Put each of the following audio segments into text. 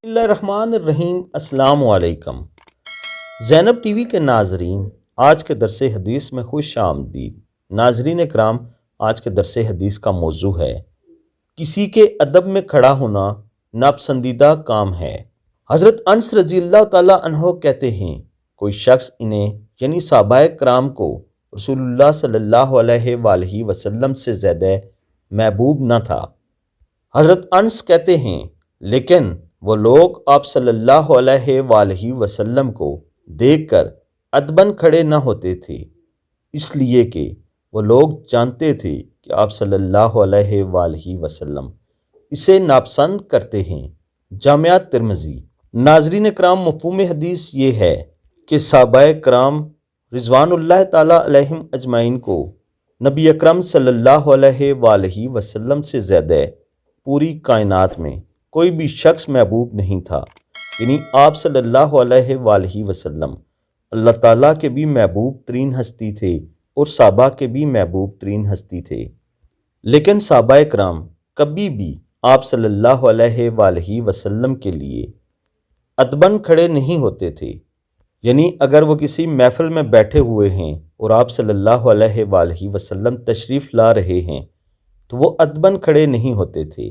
بسم اللہ الرحمن الرحیم۔ السلام علیکم زینب ٹی وی کے ناظرین، آج کے درس حدیث میں خوش آمدید۔ ناظرین اکرام، آج کے درس حدیث کا موضوع ہے کسی کے ادب میں کھڑا ہونا ناپسندیدہ کام ہے۔ حضرت انس رضی اللہ تعالیٰ عنہ کہتے ہیں کوئی شخص انہیں یعنی صحابہ کرام کو رسول اللہ صلی اللہ علیہ وآلہ وسلم سے زیادہ محبوب نہ تھا۔ حضرت انس کہتے ہیں لیکن وہ لوگ آپ صلی اللہ علیہ وآلہ وسلم کو دیکھ کر ادباً کھڑے نہ ہوتے تھے، اس لیے کہ وہ لوگ جانتے تھے کہ آپ صلی اللہ علیہ وآلہ وسلم اسے ناپسند کرتے ہیں۔ جامعہ ترمذی۔ ناظرین اکرام، مفہوم حدیث یہ ہے کہ صحابہ کرام رضوان اللہ تعالیٰ علیہم اجمعین کو نبی اکرم صلی اللہ علیہ وآلہ وسلم سے زیادہ پوری کائنات میں کوئی بھی شخص محبوب نہیں تھا، یعنی آپ صلی اللہ علیہ وآلہ وسلم اللہ تعالیٰ کے بھی محبوب ترین ہستی تھے اور صحابہ کے بھی محبوب ترین ہستی تھے، لیکن صحابہ کرام کبھی بھی آپ صلی اللہ علیہ وآلہ وسلم کے لیے ادباً کھڑے نہیں ہوتے تھے، یعنی اگر وہ کسی محفل میں بیٹھے ہوئے ہیں اور آپ صلی اللہ علیہ وآلہ وسلم تشریف لا رہے ہیں تو وہ ادباً کھڑے نہیں ہوتے تھے،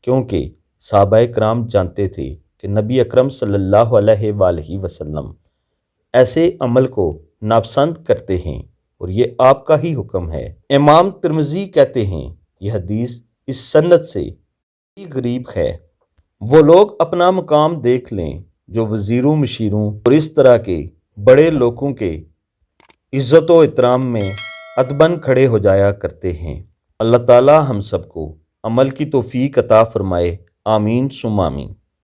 کیونکہ صحابہ کرام جانتے تھے کہ نبی اکرم صلی اللہ علیہ وآلہ وسلم ایسے عمل کو ناپسند کرتے ہیں اور یہ آپ کا ہی حکم ہے۔ امام ترمذی کہتے ہیں یہ حدیث اس سند سے غریب ہے۔ وہ لوگ اپنا مقام دیکھ لیں جو وزیروں، مشیروں اور اس طرح کے بڑے لوگوں کے عزت و احترام میں ادباً کھڑے ہو جایا کرتے ہیں۔ اللہ تعالی ہم سب کو عمل کی توفیق عطا فرمائے، آمین ثم آمین۔